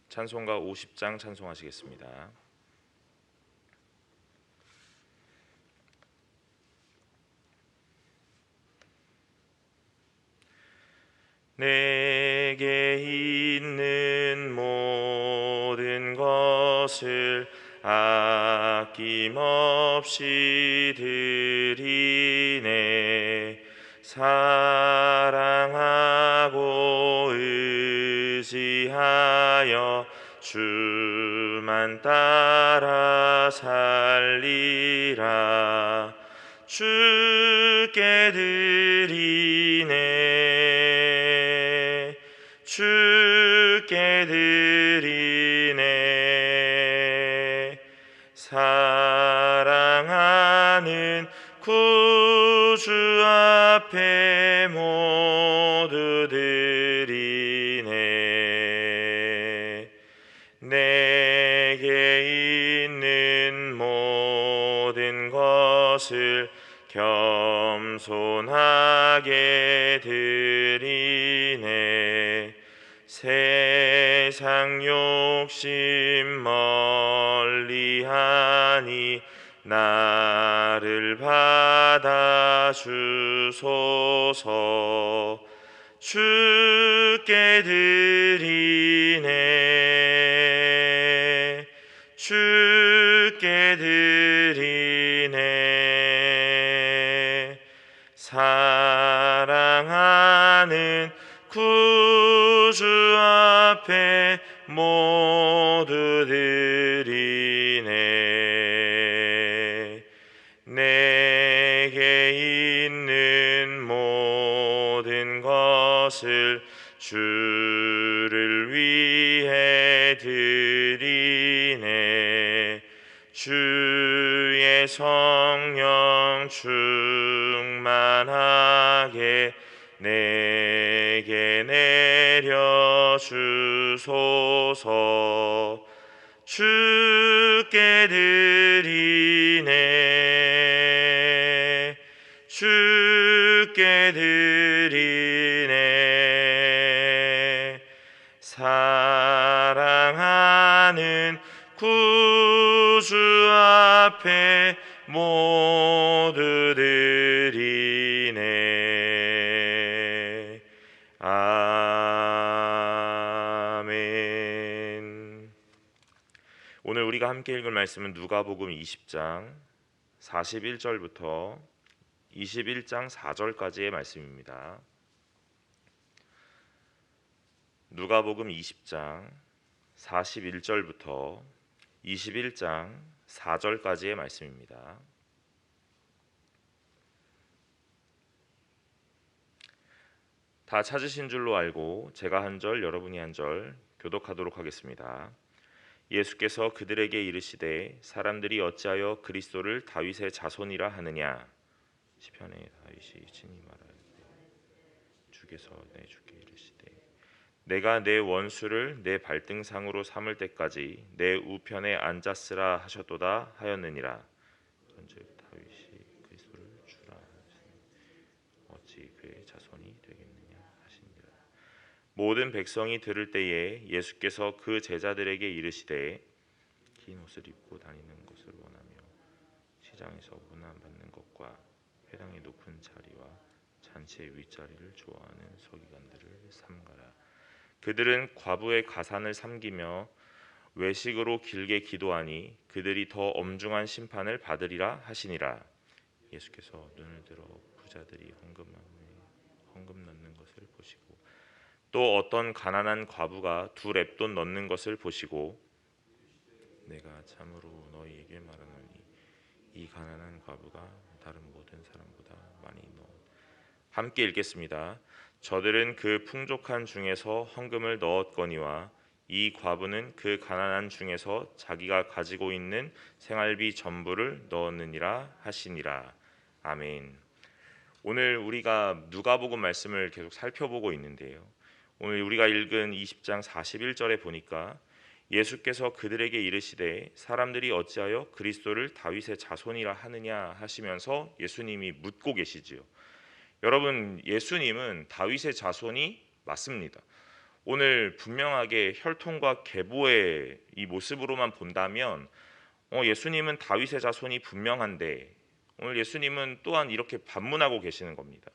찬송가 50장 찬송하시겠습니다. 내게 있는 모든 것을 아낌없이 드리네. 사랑하고 의지하여 주만 따라 살리라. 주께 드리네. 주께 드리네. 사랑하는 구주 앞에 모두 드리네. 내게 있는 모든 것을 겸손하게 드리네. 세상 욕심 멀리하니 나를 받아주소서. 주께 드리네. 주께 드리네. 사랑하는 구주 앞에 모두 드리네. 내게 있는 모든 것을 주를 위해 드리네. 주의 성령 충만하게 내게 내려주소서. 주께 드리네. 주께 드리네. 사랑하는 구주 앞에 모두 드리네. 아멘. 오늘 우리가 함께 읽을 말씀은 누가복음 20장 41절부터 21장 4절까지의 말씀입니다. 누가복음 20장 41절부터 21장 4절까지의 말씀입니다. 다 찾으신 줄로 알고 제가 한 절 여러분이 한 절 교독하도록 하겠습니다. 예수께서 그들에게 이르시되 사람들이 어찌하여 그리스도를 다윗의 자손이라 하느냐. 시편에 다윗이 친히 말하되 주께서 내 주께 이르시되 내가 내 원수를 내 발등상으로 삼을 때까지 내 우편에 앉았으라 하셨도다 하였느니라. 그런즉 다윗이 그리스도를 주라 하시니 어찌 그의 자손이 되겠느냐 하시니라. 모든 백성이 들을 때에 예수께서 그 제자들에게 이르시되 긴 옷을 입고 다니는 것을 원하며 시장에서 문안받는 것과 회당의 높은 자리와 잔치의 윗자리를 좋아하는 서기관들을 삼가라. 그들은 과부의 가산을 삼기며 외식으로 길게 기도하니 그들이 더 엄중한 심판을 받으리라 하시니라. 예수께서 눈을 들어 부자들이 헌금 넣는 것을 보시고 또 어떤 가난한 과부가 2렙돈 넣는 것을 보시고 내가 참으로 너희에게 말하노니 이 가난한 과부가 다른 모든 사람보다 많이 넣었다. 함께 읽겠습니다. 저들은 그 풍족한 중에서 헌금을 넣었거니와 이 과부는 그 가난한 중에서 자기가 가지고 있는 생활비 전부를 넣었느니라 하시니라. 아멘. 오늘 우리가 누가복음 말씀을 계속 살펴보고 있는데요. 오늘 우리가 읽은 20장 41절에 보니까 예수께서 그들에게 이르시되 사람들이 어찌하여 그리스도를 다윗의 자손이라 하느냐 하시면서 예수님이 묻고 계시지요. 여러분, 예수님은 다윗의 자손이 맞습니다. 오늘 분명하게 혈통과 계보의 이 모습으로만 본다면 예수님은 다윗의 자손이 분명한데, 오늘 예수님은 또한 이렇게 반문하고 계시는 겁니다.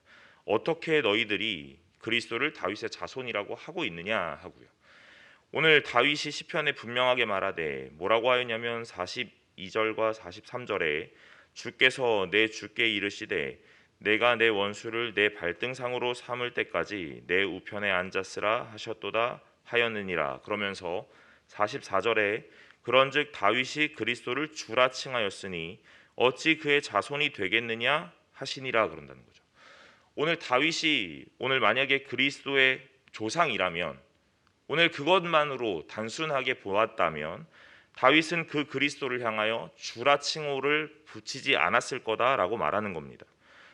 어떻게 너희들이 그리스도를 다윗의 자손이라고 하고 있느냐 하고요. 오늘 다윗이 시편에 분명하게 말하되 뭐라고 하였냐면 42절과 43절에 주께서 내 주께 이르시되 내가 내 원수를 내 발등상으로 삼을 때까지 내 우편에 앉았으라 하셨도다 하였느니라. 그러면서 44절에 그런즉 다윗이 그리스도를 주라 칭하였으니 어찌 그의 자손이 되겠느냐 하시니라 그런다는 거죠. 오늘 다윗이 오늘 만약에 그리스도의 조상이라면, 오늘 그것만으로 단순하게 보았다면 다윗은 그 그리스도를 향하여 주라 칭호를 붙이지 않았을 거다라고 말하는 겁니다.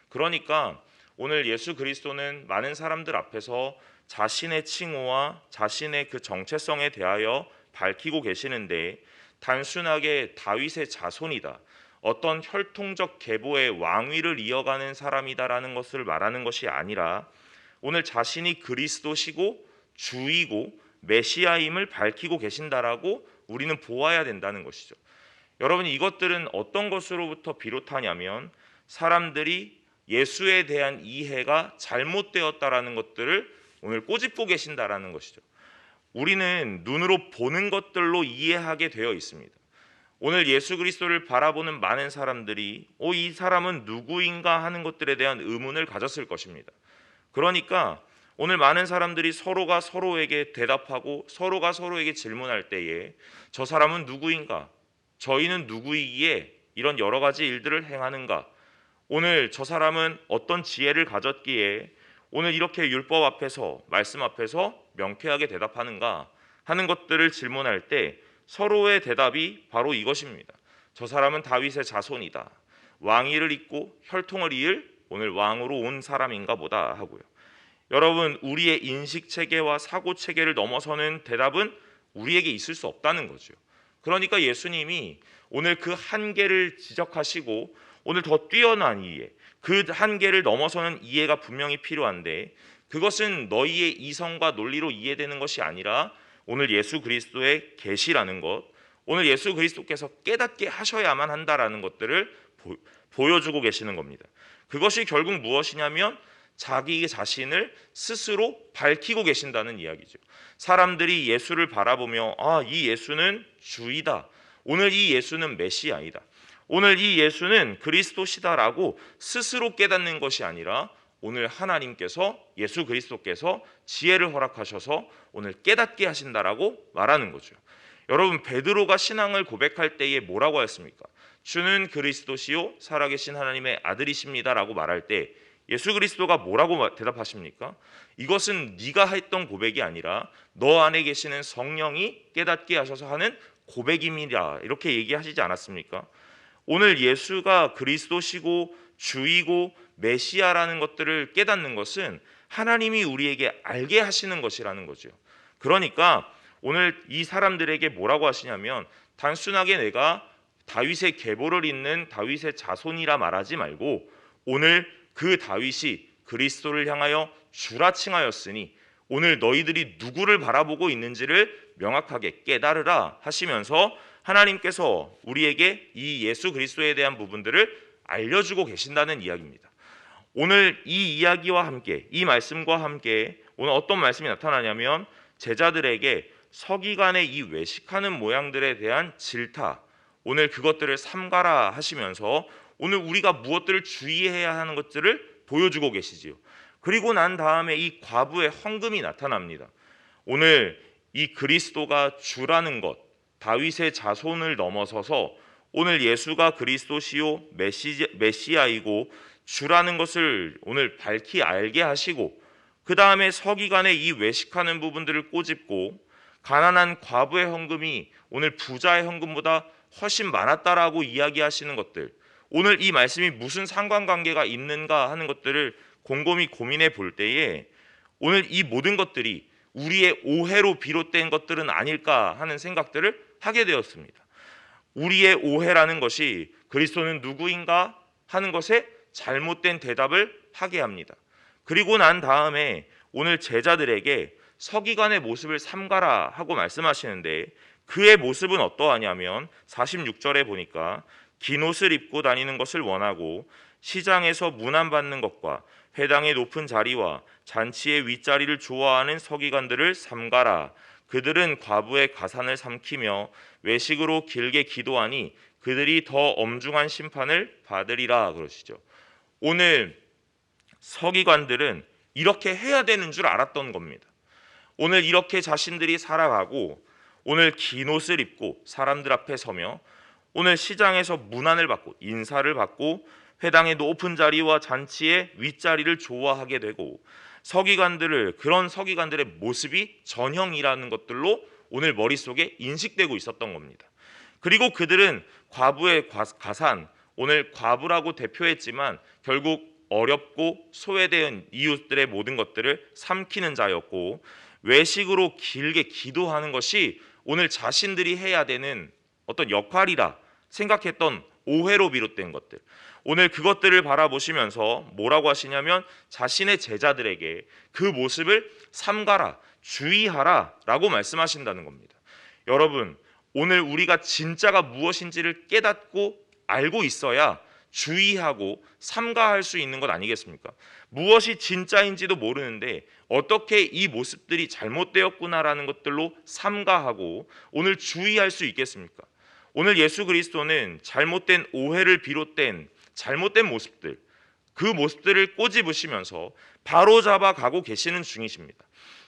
그러니까 오늘 예수 그리스도는 많은 사람들 앞에서 자신의 칭호와 자신의 그 정체성에 대하여 밝히고 계시는데, 단순하게 다윗의 자손이다, 어떤 혈통적 계보의 왕위를 이어가는 사람이다라는 것을 말하는 것이 아니라 오늘 자신이 그리스도시고 주이고 메시아임을 밝히고 계신다라고 우리는 보아야 된다는 것이죠. 여러분, 이것들은 어떤 것으로부터 비롯하냐면 사람들이 예수에 대한 이해가 잘못되었다라는 것들을 오늘 꼬집고 계신다라는 것이죠. 우리는 눈으로 보는 것들로 이해하게 되어 있습니다. 오늘 예수 그리스도를 바라보는 많은 사람들이 이 사람은 누구인가 하는 것들에 대한 의문을 가졌을 것입니다. 그러니까 오늘 많은 사람들이 서로가 서로에게 대답하고 서로가 서로에게 질문할 때에 저 사람은 누구인가? 저희는 누구이기에 이런 여러 가지 일들을 행하는가? 오늘 저 사람은 어떤 지혜를 가졌기에 오늘 이렇게 율법 앞에서, 말씀 앞에서 명쾌하게 대답하는가 하는 것들을 질문할 때 서로의 대답이 바로 이것입니다. 저 사람은 다윗의 자손이다, 왕위를 잇고 혈통을 이을 오늘 왕으로 온 사람인가 보다 하고요. 여러분, 우리의 인식 체계와 사고 체계를 넘어서는 대답은 우리에게 있을 수 없다는 거죠. 그러니까 예수님이 오늘 그 한계를 지적하시고 오늘 더 뛰어난 이해, 그 한계를 넘어서는 이해가 분명히 필요한데, 그것은 너희의 이성과 논리로 이해되는 것이 아니라 오늘 예수 그리스도의 계시라는 것, 오늘 예수 그리스도께서 깨닫게 하셔야만 한다라는 것들을 보여주고 계시는 겁니다. 그것이 결국 무엇이냐면 자기 자신을 스스로 밝히고 계신다는 이야기죠. 사람들이 예수를 바라보며 이 예수는 주이다, 오늘 이 예수는 메시아이다, 오늘 이 예수는 그리스도시다라고 스스로 깨닫는 것이 아니라 오늘 하나님께서, 예수 그리스도께서 지혜를 허락하셔서 오늘 깨닫게 하신다라고 말하는 거죠. 여러분, 베드로가 신앙을 고백할 때에 뭐라고 하였습니까? 주는 그리스도시요 살아계신 하나님의 아들이십니다라고 말할 때 예수 그리스도가 뭐라고 대답하십니까? 이것은 네가 했던 고백이 아니라 너 안에 계시는 성령이 깨닫게 하셔서 하는 고백입니다, 이렇게 얘기하시지 않았습니까? 오늘 예수가 그리스도시고 주이고 메시아라는 것들을 깨닫는 것은 하나님이 우리에게 알게 하시는 것이라는 거죠. 그러니까 오늘 이 사람들에게 뭐라고 하시냐면 단순하게 내가 다윗의 계보를 잇는 다윗의 자손이라 말하지 말고 오늘 그 다윗이 그리스도를 향하여 주라 칭하였으니 오늘 너희들이 누구를 바라보고 있는지를 명확하게 깨달으라 하시면서 하나님께서 우리에게 이 예수 그리스도에 대한 부분들을 알려주고 계신다는 이야기입니다. 오늘 이 이야기와 함께, 이 말씀과 함께 오늘 어떤 말씀이 나타나냐면 제자들에게 서기관의 이 외식하는 모양들에 대한 질타, 오늘 그것들을 삼가라 하시면서 오늘 우리가 무엇들을 주의해야 하는 것들을 보여주고 계시지요. 그리고 난 다음에 이 과부의 헌금이 나타납니다. 오늘 이 그리스도가 주라는 것, 다윗의 자손을 넘어서서 오늘 예수가 그리스도시요 메시아이고 주라는 것을 오늘 밝히 알게 하시고, 그 다음에 서기관의 이 외식하는 부분들을 꼬집고 가난한 과부의 헌금이 오늘 부자의 헌금보다 훨씬 많았다라고 이야기하시는 것들, 오늘 이 말씀이 무슨 상관관계가 있는가 하는 것들을 곰곰이 고민해 볼 때에 오늘 이 모든 것들이 우리의 오해로 비롯된 것들은 아닐까 하는 생각들을 하게 되었습니다. 우리의 오해라는 것이 그리스도는 누구인가 하는 것에 잘못된 대답을 하게 합니다. 그리고 난 다음에 오늘 제자들에게 서기관의 모습을 삼가라 하고 말씀하시는데, 그의 모습은 어떠하냐면 46절에 보니까 긴 옷을 입고 다니는 것을 원하고 시장에서 문안받는 것과 회당의 높은 자리와 잔치의 윗자리를 좋아하는 서기관들을 삼가라. 그들은 과부의 가산을 삼키며 외식으로 길게 기도하니 그들이 더 엄중한 심판을 받으리라 그러시죠. 오늘 서기관들은 이렇게 해야 되는 줄 알았던 겁니다. 오늘 이렇게 자신들이 살아가고 오늘 긴 옷을 입고 사람들 앞에 서며 오늘 시장에서 문안을 받고 인사를 받고 회당의 높은 자리와 잔치의 윗자리를 좋아하게 되고 그런 서기관들의 모습이 전형이라는 것들로 오늘 머릿속에 인식되고 있었던 겁니다. 그리고 그들은 과부의 가산, 오늘 과부라고 대표했지만 결국 어렵고 소외된 이웃들의 모든 것들을 삼키는 자였고, 외식으로 길게 기도하는 것이 오늘 자신들이 해야 되는 어떤 역할이라 생각했던 오해로 비롯된 것들, 오늘 그것들을 바라보시면서 뭐라고 하시냐면 자신의 제자들에게 그 모습을 삼가라, 주의하라 라고 말씀하신다는 겁니다. 여러분, 오늘 우리가 진짜가 무엇인지를 깨닫고 알고 있어야 주의하고 삼가할 수 있는 것 아니겠습니까? 무엇이 진짜인지도 모르는데 어떻게 이 모습들이 잘못되었구나라는 것들로 삼가하고 오늘 주의할 수 있겠습니까? 오늘 예수 그리스도는 잘못된 오해를 비롯된 잘못된 모습들, 그 모습들을 꼬집으시면서 바로잡아 가고 계시는 중이십니다.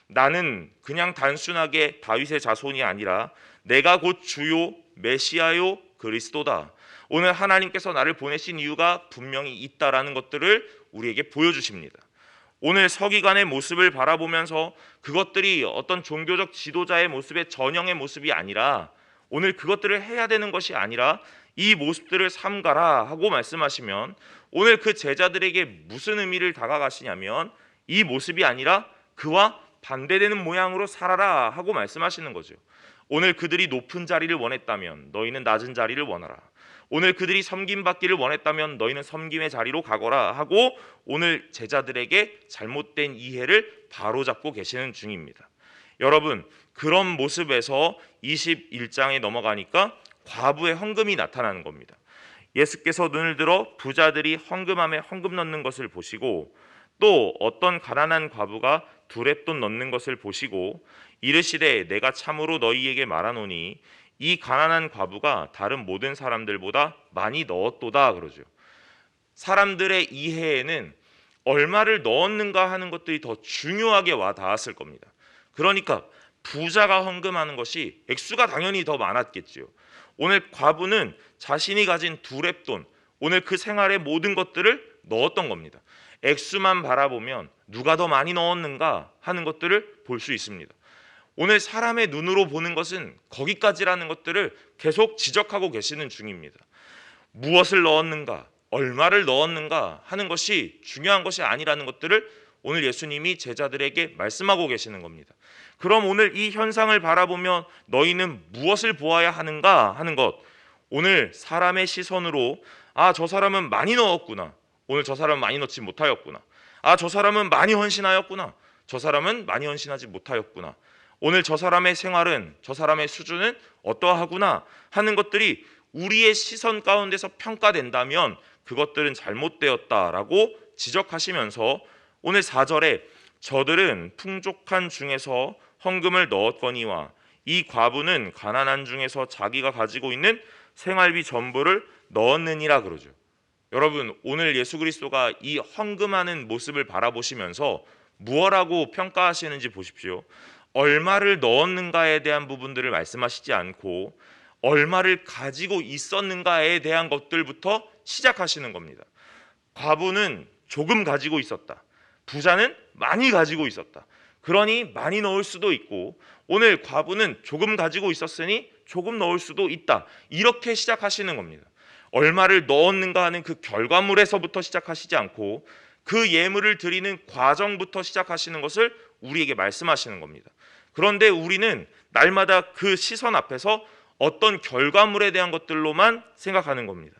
나는 그냥 단순하게 다윗의 자손이 아니라 내가 곧 주요 메시아요 그리스도다. 오늘 하나님께서 나를 보내신 이유가 분명히 있다라는 것들을 우리에게 보여주십니다. 오늘 서기관의 모습을 바라보면서 그것들이 어떤 종교적 지도자의 모습의 전형의 모습이 아니라 오늘 그것들을 해야 되는 것이 아니라 이 모습들을 삼가라 하고 말씀하시면 오늘 그 제자들에게 무슨 의미를 다가가시냐면 이 모습이 아니라 그와 반대되는 모양으로 살아라 하고 말씀하시는 거죠. 오늘 그들이 높은 자리를 원했다면 너희는 낮은 자리를 원하라. 오늘 그들이 섬김받기를 원했다면 너희는 섬김의 자리로 가거라 하고 오늘 제자들에게 잘못된 이해를 바로잡고 계시는 중입니다. 여러분, 그런 모습에서 21장에 넘어가니까 과부의 헌금이 나타나는 겁니다. 예수께서 눈을 들어 부자들이 헌금함에 헌금 넣는 것을 보시고 또 어떤 가난한 과부가 두렙돈 넣는 것을 보시고 이르시되 내가 참으로 너희에게 말하노니 이 가난한 과부가 다른 모든 사람들보다 많이 넣었도다 그러죠. 사람들의 이해에는 얼마를 넣었는가 하는 것들이 더 중요하게 와 닿았을 겁니다. 그러니까 부자가 헌금하는 것이 액수가 당연히 더 많았겠죠. 오늘 과부는 자신이 가진 두렙돈, 오늘 그 생활의 모든 것들을 넣었던 겁니다. 액수만 바라보면 누가 더 많이 넣었는가 하는 것들을 볼 수 있습니다. 오늘 사람의 눈으로 보는 것은 거기까지라는 것들을 계속 지적하고 계시는 중입니다. 무엇을 넣었는가, 얼마를 넣었는가 하는 것이 중요한 것이 아니라는 것들을 오늘 예수님이 제자들에게 말씀하고 계시는 겁니다. 그럼 오늘 이 현상을 바라보며 너희는 무엇을 보아야 하는가 하는 것, 오늘 사람의 시선으로 저 사람은 많이 넣었구나, 오늘 저 사람은 많이 넣지 못하였구나, 저 사람은 많이 헌신하였구나, 저 사람은 많이 헌신하지 못하였구나, 오늘 저 사람의 생활은, 저 사람의 수준은 어떠하구나 하는 것들이 우리의 시선 가운데서 평가된다면 그것들은 잘못되었다라고 지적하시면서 오늘 4절에 저들은 풍족한 중에서 헌금을 넣었거니와 이 과부는 가난한 중에서 자기가 가지고 있는 생활비 전부를 넣었느니라 그러죠. 여러분, 오늘 예수 그리스도가 이 헌금하는 모습을 바라보시면서 무엇라고 평가하시는지 보십시오. 얼마를 넣었는가에 대한 부분들을 말씀하시지 않고 얼마를 가지고 있었는가에 대한 것들부터 시작하시는 겁니다. 과부는 조금 가지고 있었다. 부자는 많이 가지고 있었다. 그러니 많이 넣을 수도 있고 오늘 과부는 조금 가지고 있었으니 조금 넣을 수도 있다. 이렇게 시작하시는 겁니다. 얼마를 넣었는가 하는 그 결과물에서부터 시작하시지 않고 그 예물을 드리는 과정부터 시작하시는 것을 우리에게 말씀하시는 겁니다. 그런데 우리는 날마다 그 시선 앞에서 어떤 결과물에 대한 것들로만 생각하는 겁니다.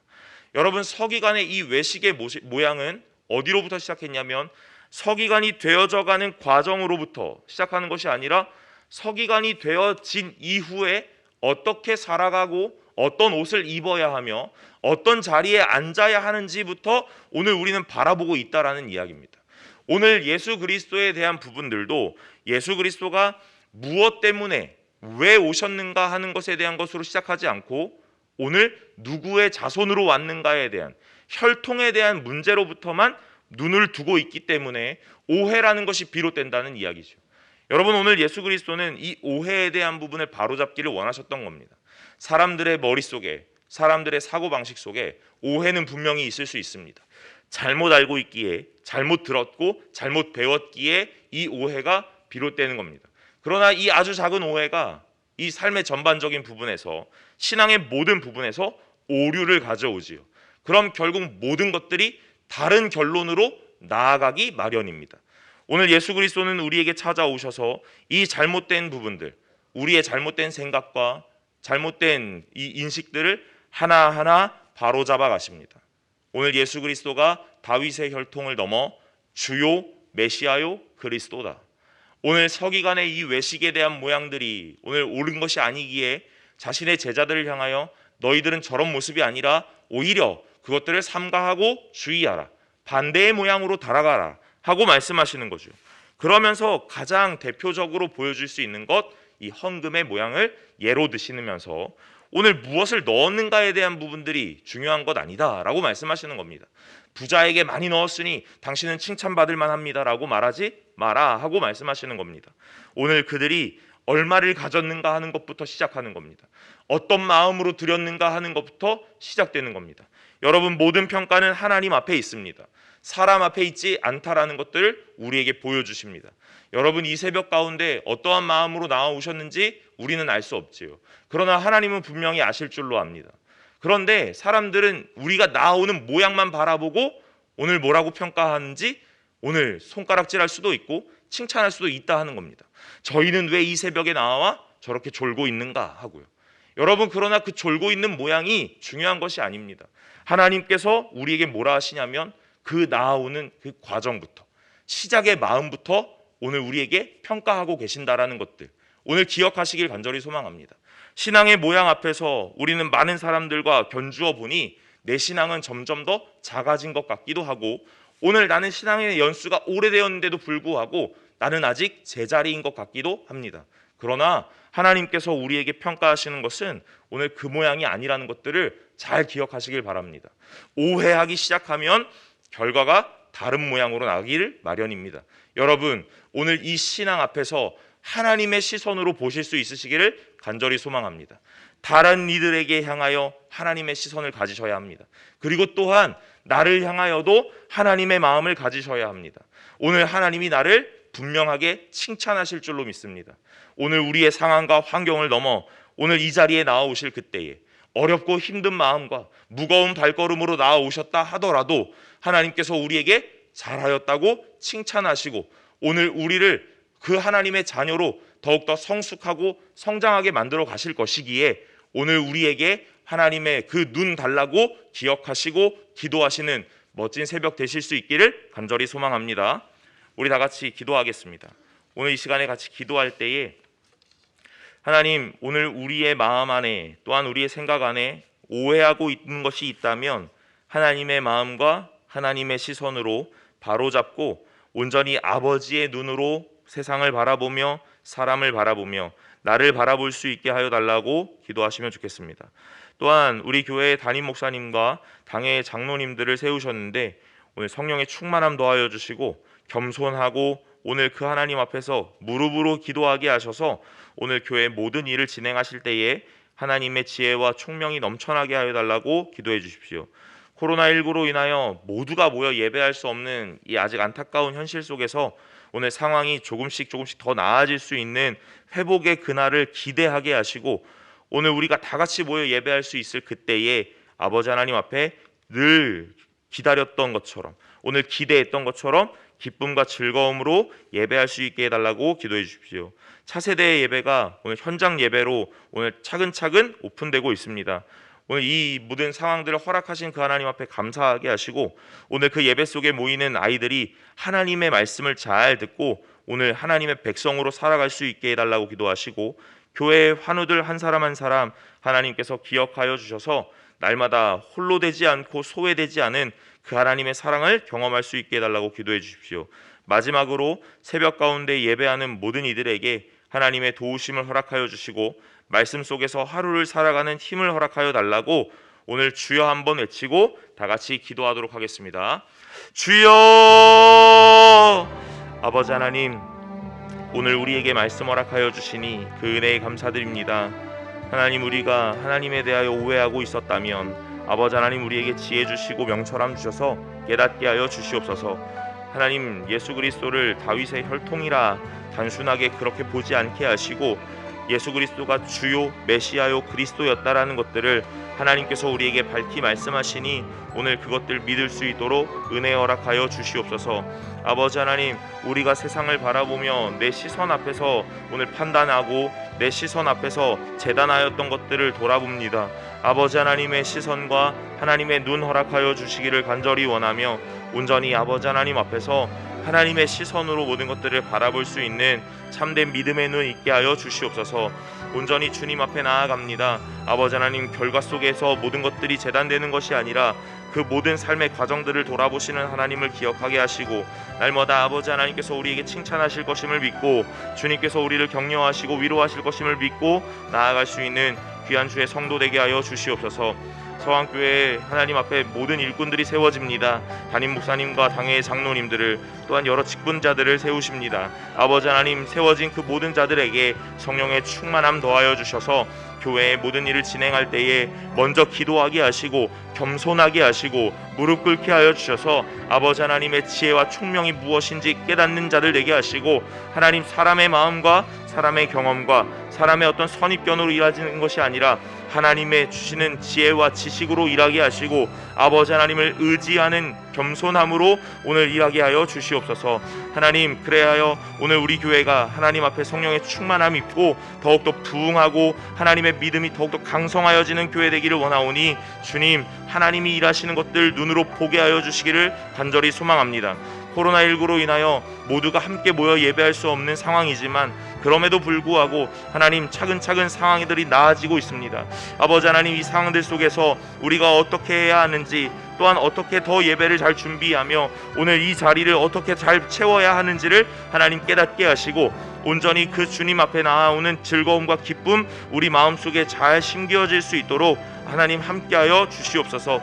여러분, 서기관의 이 외식의 모양은 어디로부터 시작했냐면 서기관이 되어져가는 과정으로부터 시작하는 것이 아니라 서기관이 되어진 이후에 어떻게 살아가고 어떤 옷을 입어야 하며 어떤 자리에 앉아야 하는지부터 오늘 우리는 바라보고 있다라는 이야기입니다. 오늘 예수 그리스도에 대한 부분들도 예수 그리스도가 무엇 때문에 왜 오셨는가 하는 것에 대한 것으로 시작하지 않고 오늘 누구의 자손으로 왔는가에 대한 혈통에 대한 문제로부터만 눈을 두고 있기 때문에 오해라는 것이 비롯된다는 이야기죠. 여러분, 오늘 예수 그리스도는 이 오해에 대한 부분을 바로잡기를 원하셨던 겁니다. 사람들의 머릿속에, 사람들의 사고방식 속에 오해는 분명히 있을 수 있습니다. 잘못 알고 있기에, 잘못 들었고 잘못 배웠기에 이 오해가 비롯되는 겁니다. 그러나 이 아주 작은 오해가 이 삶의 전반적인 부분에서, 신앙의 모든 부분에서 오류를 가져오지요. 그럼 결국 모든 것들이 다른 결론으로 나아가기 마련입니다. 오늘 예수 그리스도는 우리에게 찾아오셔서 이 잘못된 부분들, 우리의 잘못된 생각과 잘못된 이 인식들을 하나하나 바로잡아 가십니다. 오늘 예수 그리스도가 다윗의 혈통을 넘어 주요 메시아요 그리스도다. 오늘 서기관의 이 외식에 대한 모양들이 오늘 옳은 것이 아니기에 자신의 제자들을 향하여 너희들은 저런 모습이 아니라 오히려 그것들을 삼가하고 주의하라, 반대의 모양으로 달아가라 하고 말씀하시는 거죠. 그러면서 가장 대표적으로 보여줄 수 있는 것, 이 헌금의 모양을 예로 드시면서 오늘 무엇을 넣었는가에 대한 부분들이 중요한 것 아니다라고 말씀하시는 겁니다. 부자에게 많이 넣었으니 당신은 칭찬받을 만합니다라고 말하지 마라 하고 말씀하시는 겁니다. 오늘 그들이 얼마를 가졌는가 하는 것부터 시작하는 겁니다. 어떤 마음으로 드렸는가 하는 것부터 시작되는 겁니다. 여러분, 모든 평가는 하나님 앞에 있습니다. 사람 앞에 있지 않다라는 것들을 우리에게 보여주십니다. 여러분, 이 새벽 가운데 어떠한 마음으로 나와오셨는지 우리는 알 수 없지요. 그러나 하나님은 분명히 아실 줄로 압니다. 그런데 사람들은 우리가 나오는 모양만 바라보고 오늘 뭐라고 평가하는지 오늘 손가락질할 수도 있고 칭찬할 수도 있다 하는 겁니다. 저희는 왜 이 새벽에 나와 저렇게 졸고 있는가 하고요. 여러분, 그러나 그 졸고 있는 모양이 중요한 것이 아닙니다. 하나님께서 우리에게 뭐라 하시냐면 그 나아오는 그 과정부터, 시작의 마음부터 오늘 우리에게 평가하고 계신다라는 것들, 오늘 기억하시길 간절히 소망합니다. 신앙의 모양 앞에서 우리는 많은 사람들과 견주어 보니 내 신앙은 점점 더 작아진 것 같기도 하고, 오늘 나는 신앙의 연수가 오래되었는데도 불구하고 나는 아직 제자리인 것 같기도 합니다. 그러나 하나님께서 우리에게 평가하시는 것은 오늘 그 모양이 아니라는 것들을 잘 기억하시길 바랍니다. 오해하기 시작하면 결과가 다른 모양으로 나기를 마련입니다. 여러분, 오늘 이 신앙 앞에서 하나님의 시선으로 보실 수 있으시기를 간절히 소망합니다. 다른 이들에게 향하여 하나님의 시선을 가지셔야 합니다. 그리고 또한 나를 향하여도 하나님의 마음을 가지셔야 합니다. 오늘 하나님이 나를 분명하게 칭찬하실 줄로 믿습니다. 오늘 우리의 상황과 환경을 넘어 오늘 이 자리에 나와오실 그때에 어렵고 힘든 마음과 무거운 발걸음으로 나와오셨다 하더라도 하나님께서 우리에게 잘하였다고 칭찬하시고 오늘 우리를 그 하나님의 자녀로 더욱더 성숙하고 성장하게 만들어 가실 것이기에 오늘 우리에게 하나님의 그 눈 달라고 기억하시고 기도하시는 멋진 새벽 되실 수 있기를 간절히 소망합니다. 우리 다 같이 기도하겠습니다. 오늘 이 시간에 같이 기도할 때에 하나님, 오늘 우리의 마음 안에 또한 우리의 생각 안에 오해하고 있는 것이 있다면 하나님의 마음과 하나님의 시선으로 바로잡고 온전히 아버지의 눈으로 세상을 바라보며 사람을 바라보며 나를 바라볼 수 있게 하여 달라고 기도하시면 좋겠습니다. 또한 우리 교회의 담임 목사님과 당의 장로님들을 세우셨는데 오늘 성령의 충만함 더하여 주시고 겸손하고 오늘 그 하나님 앞에서 무릎으로 기도하게 하셔서 오늘 교회 모든 일을 진행하실 때에 하나님의 지혜와 총명이 넘쳐나게 하여 달라고 기도해 주십시오. 코로나19로 인하여 모두가 모여 예배할 수 없는 이 아직 안타까운 현실 속에서 오늘 상황이 조금씩 더 나아질 수 있는 회복의 그날을 기대하게 하시고 오늘 우리가 다 같이 모여 예배할 수 있을 그때에 아버지 하나님 앞에 늘 기다렸던 것처럼 오늘 기대했던 것처럼 기쁨과 즐거움으로 예배할 수 있게 해달라고 기도해 주십시오. 차세대의 예배가 오늘 현장 예배로 오늘 차근차근 오픈되고 있습니다. 오늘 이 모든 상황들을 허락하신 그 하나님 앞에 감사하게 하시고, 오늘 그 예배 속에 모이는 아이들이 하나님의 말씀을 잘 듣고 오늘 하나님의 백성으로 살아갈 수 있게 해달라고 기도하시고, 교회의 환우들 한 사람 한 사람 하나님께서 기억하여 주셔서 날마다 홀로 되지 않고 소외되지 않은 그 하나님의 사랑을 경험할 수 있게 해달라고 기도해 주십시오. 마지막으로 새벽 가운데 예배하는 모든 이들에게 하나님의 도우심을 허락하여 주시고 말씀 속에서 하루를 살아가는 힘을 허락하여 달라고 오늘 주여 한번 외치고 다 같이 기도하도록 하겠습니다. 주여! 아버지 하나님, 오늘 우리에게 말씀 허락하여 주시니 그 은혜에 감사드립니다. 하나님, 우리가 하나님에 대하여 오해하고 있었다면 아버지 하나님 우리에게 지혜 주시고 명철함 주셔서 깨닫게 하여 주시옵소서. 하나님, 예수 그리스도를 다윗의 혈통이라 단순하게 그렇게 보지 않게 하시고 예수 그리스도가 주요 메시아요 그리스도였다라는 것들을 하나님께서 우리에게 밝히 말씀하시니 오늘 그것들 믿을 수 있도록 은혜 허락하여 주시옵소서. 아버지 하나님, 우리가 세상을 바라보며 내 시선 앞에서 오늘 판단하고 내 시선 앞에서 재단하였던 것들을 돌아봅니다. 아버지 하나님의 시선과 하나님의 눈 허락하여 주시기를 간절히 원하며 온전히 아버지 하나님 앞에서 하나님의 시선으로 모든 것들을 바라볼 수 있는 참된 믿음의 눈 있게 하여 주시옵소서. 온전히 주님 앞에 나아갑니다. 아버지 하나님, 결과 속에서 모든 것들이 재단되는 것이 아니라 그 모든 삶의 과정들을 돌아보시는 하나님을 기억하게 하시고 날마다 아버지 하나님께서 우리에게 칭찬하실 것임을 믿고 주님께서 우리를 격려하시고 위로하실 것임을 믿고 나아갈 수 있는 귀한 주의 성도 되게 하여 주시옵소서. 서왕교회 하나님 앞에 모든 일꾼들이 세워집니다. 담임 목사님과 당회 장로님들을 또한 여러 직분자들을 세우십니다. 아버지 하나님, 세워진 그 모든 자들에게 성령의 충만함 더하여 주셔서 교회의 모든 일을 진행할 때에 먼저 기도하게 하시고 겸손하게 하시고 무릎 꿇게 하여 주셔서 아버지 하나님의 지혜와 총명이 무엇인지 깨닫는 자들 되게 하시고 하나님, 사람의 마음과 사람의 경험과 사람의 어떤 선입견으로 일하는 것이 아니라 하나님의 주시는 지혜와 지식으로 일하게 하시고 아버지 하나님을 의지하는 겸손함으로 오늘 일하게 하여 주시옵소서. 하나님, 그래하여 오늘 우리 교회가 하나님 앞에 성령의 충만함 입고 더욱더 부흥하고 하나님의 믿음이 더욱더 강성하여지는 교회 되기를 원하오니 주님, 하나님이 일하시는 것들 눈으로 보게 하여 주시기를 간절히 소망합니다. 코로나19로 인하여 모두가 함께 모여 예배할 수 없는 상황이지만 그럼에도 불구하고 하나님, 차근차근 상황들이 나아지고 있습니다. 아버지 하나님, 이 상황들 속에서 우리가 어떻게 해야 하는지 또한 어떻게 더 예배를 잘 준비하며 오늘 이 자리를 어떻게 잘 채워야 하는지를 하나님 깨닫게 하시고 온전히 그 주님 앞에 나아오는 즐거움과 기쁨 우리 마음속에 잘 심겨질 수 있도록 하나님 함께하여 주시옵소서.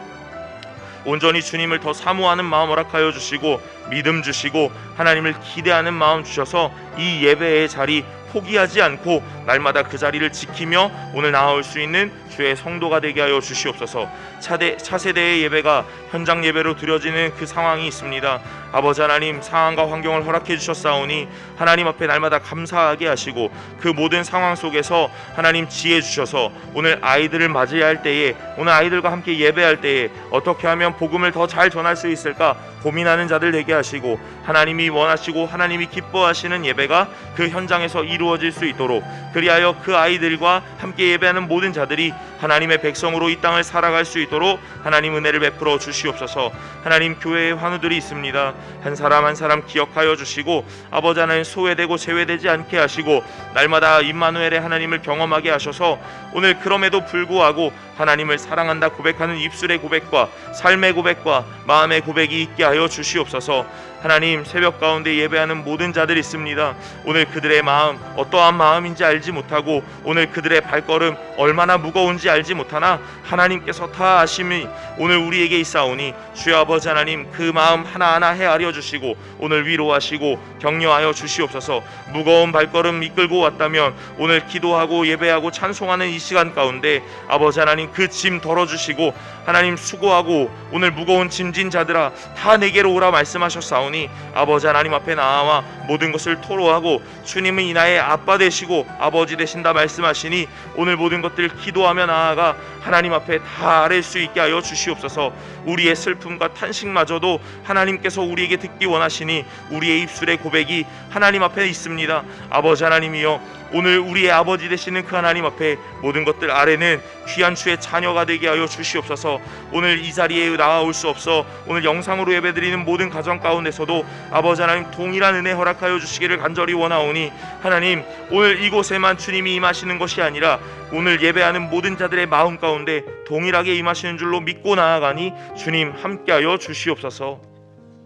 온전히 주님을 더 사모하는 마음 허락하여 주시고 믿음 주시고 하나님을 기대하는 마음 주셔서 이 예배의 자리 포기하지 않고 날마다 그 자리를 지키며 오늘 나아올 수 있는 주의 성도가 되게 하여 주시옵소서. 차세대의 예배가 현장 예배로 드려지는 그 상황이 있습니다. 아버지 하나님, 상황과 환경을 허락해 주셨사오니 하나님 앞에 날마다 감사하게 하시고 그 모든 상황 속에서 하나님 지혜 주셔서 오늘 아이들을 맞이할 때에 오늘 아이들과 함께 예배할 때에 어떻게 하면 복음을 더 잘 전할 수 있을까 고민하는 자들 되게 하시고 하나님이 원하시고 하나님이 기뻐하시는 예배가 그 현장에서 이루어질 수 있도록 그리하여 그 아이들과 함께 예배하는 모든 자들이 하나님의 백성으로 이 땅을 살아갈 수 있도록 하나님 은혜를 베풀어 주시옵소서. 하나님, 교회의 환우들이 있습니다. 한 사람 한 사람 기억하여 주시고 아버지 하나님, 소외되고 제외되지 않게 하시고 날마다 임마누엘의 하나님을 경험하게 하셔서 오늘 그럼에도 불구하고 하나님을 사랑한다 고백하는 입술의 고백과 삶의 고백과 마음의 고백이 있게 하여 주시옵소서. 하나님, 새벽 가운데 예배하는 모든 자들이 있습니다. 오늘 그들의 마음 어떠한 마음인지 알지 못하고 오늘 그들의 발걸음 얼마나 무거운지 알지 못하나 하나님께서 다 아심이 오늘 우리에게 있사오니 주여 아버지 하나님, 그 마음 하나하나 헤아려 주시고 오늘 위로하시고 격려하여 주시옵소서. 무거운 발걸음 이끌고 왔다면 오늘 기도하고 예배하고 찬송하는 이 시간 가운데 아버지 하나님, 그 짐 덜어주시고 하나님, 수고하고 오늘 무거운 짐진 자들아 다 내게로 오라 말씀하셨사오니 아버지 하나님 앞에 나와 모든 것을 토로하고 주님은 이 나의 아빠 되시고 아버지 되신다 말씀하시니 오늘 모든 것들 기도하며 나아가 하나님 앞에 다 아뢰 수 있게 하여 주시옵소서. 우리의 슬픔과 탄식마저도 하나님께서 우리에게 듣기 원하시니 우리의 입술의 고백이 하나님 앞에 있습니다. 아버지 하나님이여, 오늘 우리의 아버지 되시는 그 하나님 앞에 모든 것들 아래는 귀한 주의 자녀가 되게 하여 주시옵소서. 오늘 이 자리에 나아올 수 없어 오늘 영상으로 예배드리는 모든 가정 가운데서도 아버지 하나님 동일한 은혜 허락하여 주시기를 간절히 원하오니 하나님, 오늘 이곳에만 주님이 임하시는 것이 아니라 오늘 예배하는 모든 자들의 마음 가운데 동일하게 임하시는 줄로 믿고 나아가니 주님 함께하여 주시옵소서.